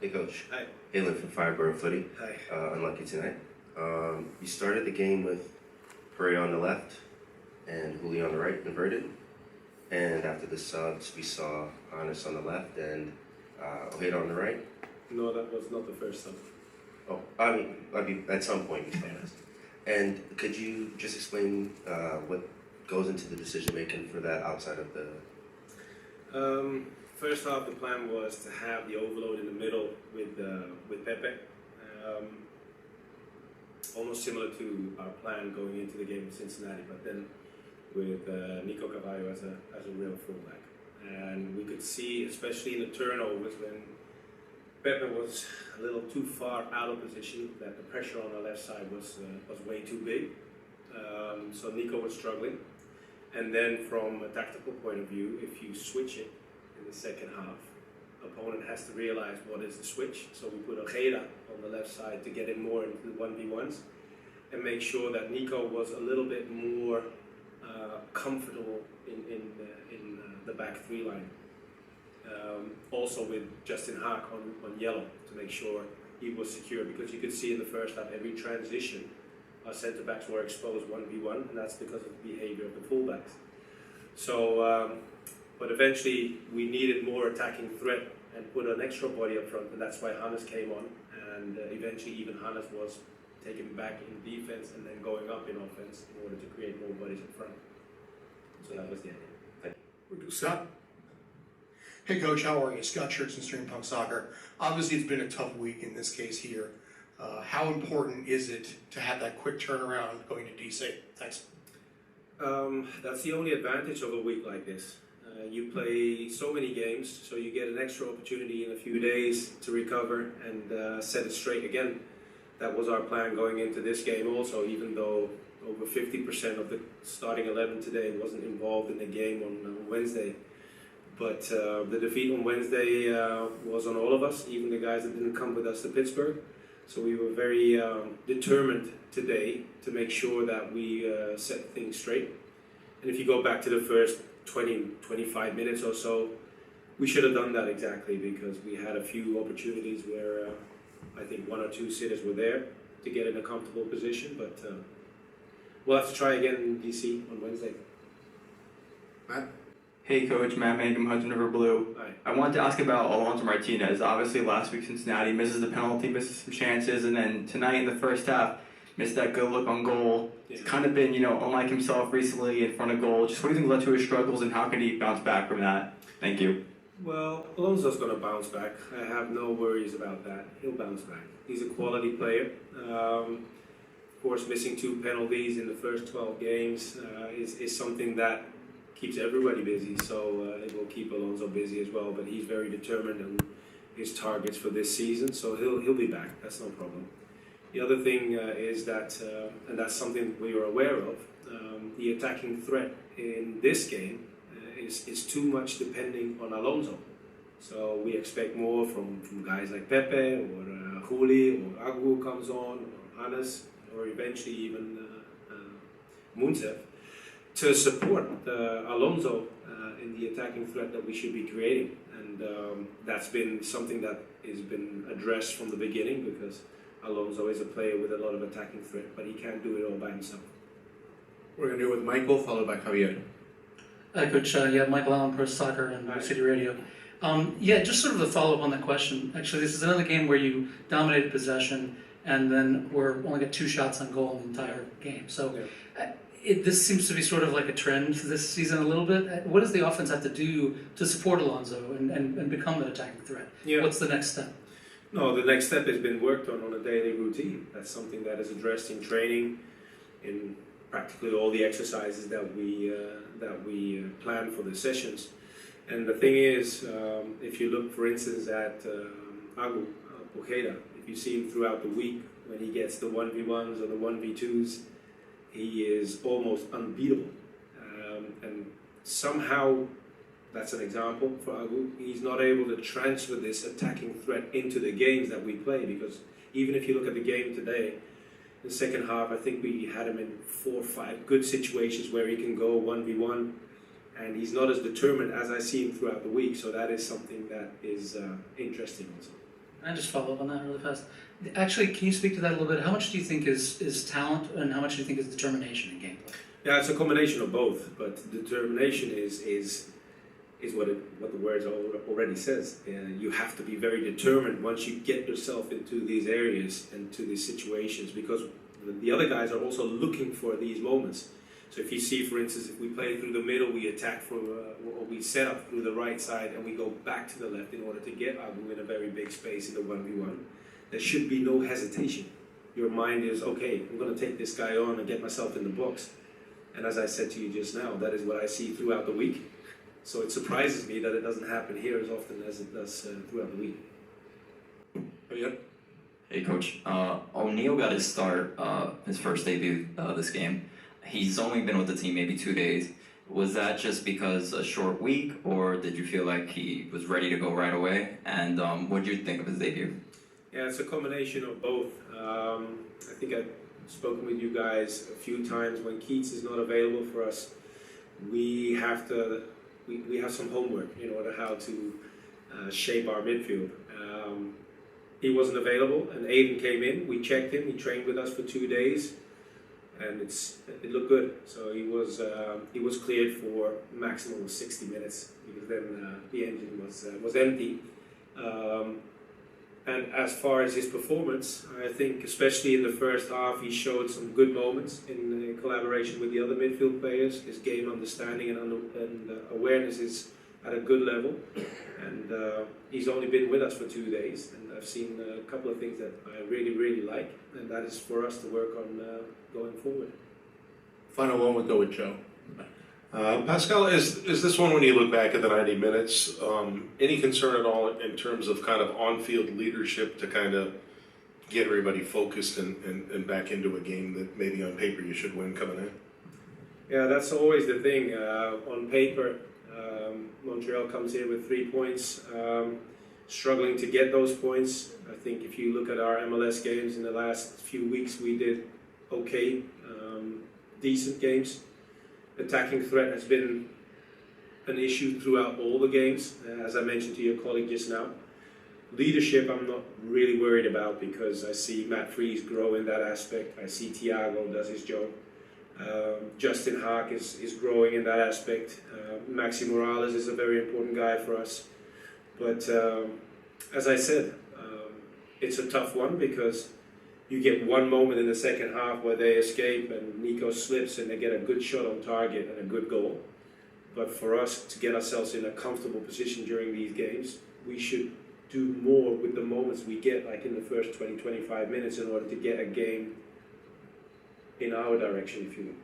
Hey, Coach. Hi. Halen from Fireborough Footy. Hi. Unlucky tonight. You started the game with Pereira on the left and Julio on the right, inverted. And after the subs, we saw Hannes on the left and Ojeda on the right. No, that was not the first sub. Oh, I mean, at some point we saw this. And could you just explain what goes into the decision making for that outside of the? First off, the plan was to have the overload in the middle with Pepe, almost similar to our plan going into the game in Cincinnati, but then with Nico Carvalho as a real fullback. And we could see, especially in the turnovers, when Pepe was a little too far out of position, that the pressure on the left side was way too big. So Nico was struggling. And then from a tactical point of view, if you switch it in the second half, opponent has to realize what is the switch. So we put Ojeda on the left side to get in more into the 1v1s and make sure that Nico was a little bit more comfortable in the back three line. Also with Justin Haak on yellow to make sure he was secure, because you could see in the first half every transition our centre backs were exposed 1v1, and that's because of the behaviour of the fullbacks. So, but eventually we needed more attacking threat and put an extra body up front, and that's why Hannes came on, and eventually even Hannes was taken back in defence and then going up in offence in order to create more bodies up front. So that was the idea. Thank you. Scott? Hey Coach, how are you? Scott Church and Stream Punk Soccer. Obviously it's been a tough week in this case here. How important is it to have that quick turnaround going to DC? Thanks. That's the only advantage of a week like this. You play so many games, so you get an extra opportunity in a few days to recover and set it straight again. That was our plan going into this game also, even though over 50% of the starting 11 today wasn't involved in the game on Wednesday. But the defeat on Wednesday was on all of us, even the guys that didn't come with us to Pittsburgh. So we were very determined today to make sure that we set things straight. And if you go back to the first 20-25 minutes or so, we should have done that exactly, because we had a few opportunities where I think one or two sitters were there to get in a comfortable position, but we'll have to try again in DC on Wednesday. Matt? Hey Coach, Matt Mangum, Hudson River Blue. Hi. I wanted to ask about Alonso Martinez. Obviously last week Cincinnati misses the penalty, misses some chances, and then tonight in the first half missed that good look on goal. Yeah. He's kind of been, unlike himself recently in front of goal. Just what do you think led to his struggles, and how can he bounce back from that? Thank you. Well, Alonso's going to bounce back. I have no worries about that. He'll bounce back. He's a quality player. Of course, missing 2 penalties in the first 12 games is something that keeps everybody busy, so it will keep Alonso busy as well. But he's very determined on his targets for this season, so he'll be back. That's no problem. The other thing is that, and that's something we are aware of, the attacking threat in this game is too much depending on Alonso. So we expect more from guys like Pepe or Juli or Agu comes on, or Hannes, or eventually even Munzef, to support Alonso in the attacking threat that we should be creating. And that's been something that has been addressed from the beginning, because Alonso is a player with a lot of attacking threat, but he can't do it all by himself. We're going to do it with Michael, followed by Javier. Hi, Coach. Michael Allen, Pro Soccer and Hi. City Radio. Just sort of a follow-up on that question. Actually, this is another game where you dominated possession and then only got 2 shots on goal in the entire game. So this seems to be sort of like a trend this season a little bit. What does the offense have to do to support Alonso and become an attacking threat? Yeah. What's the next step? No, the next step has been worked on a daily routine. That's something that is addressed in training, in practically all the exercises that we plan for the sessions. And the thing is, if you look, for instance, at Ojeda, if you see him throughout the week, when he gets the 1v1s or the 1v2s, he is almost unbeatable. And somehow, that's an example for Agu, he's not able to transfer this attacking threat into the games that we play, because even if you look at the game today, the second half, I think we had him in 4 or 5 good situations where he can go 1v1, and he's not as determined as I see him throughout the week, so that is something that is interesting also. Can I just follow up on that really fast? Actually, can you speak to that a little bit? How much do you think is talent, and how much do you think is determination in gameplay? Yeah, it's a combination of both, but determination is what the words already says. You have to be very determined once you get yourself into these areas and to these situations, because the other guys are also looking for these moments. So if you see, for instance, if we play through the middle, we attack or we set up through the right side and we go back to the left in order to get Agu in a very big space in the 1v1, there should be no hesitation. Your mind is, okay, I'm going to take this guy on and get myself in the box. And as I said to you just now, that is what I see throughout the week. So it surprises me that it doesn't happen here as often as it does throughout the week. Javier? Hey coach, O'Neal got his start, his first debut this game. He's only been with the team maybe 2 days. Was that just because a short week, or did you feel like he was ready to go right away? And what did you think of his debut? Yeah, it's a combination of both. I think I've spoken with you guys a few times. When Keats is not available for us, we have some homework in order how to shape our midfield. He wasn't available, and Aiden came in. We checked him. He trained with us for 2 days, and it looked good. So he was cleared for a maximum of 60 minutes because then the engine was empty. And as far as his performance, I think especially in the first half, he showed some good moments in collaboration with the other midfield players. His game understanding and awareness is at a good level. And he's only been with us for 2 days, and I've seen a couple of things that I really, really like, and that is for us to work on going forward. Final one would go with Joe. Pascal, is this one, when you look back at the 90 minutes, any concern at all in terms of kind of on-field leadership to kind of get everybody focused and back into a game that maybe on paper you should win coming in? Yeah, that's always the thing. On paper, Montreal comes here with 3 points, struggling to get those points. I think if you look at our MLS games in the last few weeks, we did okay, decent games. Attacking threat has been an issue throughout all the games, as I mentioned to your colleague just now. Leadership I'm not really worried about because I see Matt Fries grow in that aspect. I see Thiago does his job. Justin Haak is growing in that aspect. Maxi Morales is a very important guy for us. But as I said, it's a tough one because you get one moment in the second half where they escape and Nico slips and they get a good shot on target and a good goal. But for us to get ourselves in a comfortable position during these games, we should do more with the moments we get, like in the first 20-25 minutes, in order to get a game in our direction, if you will.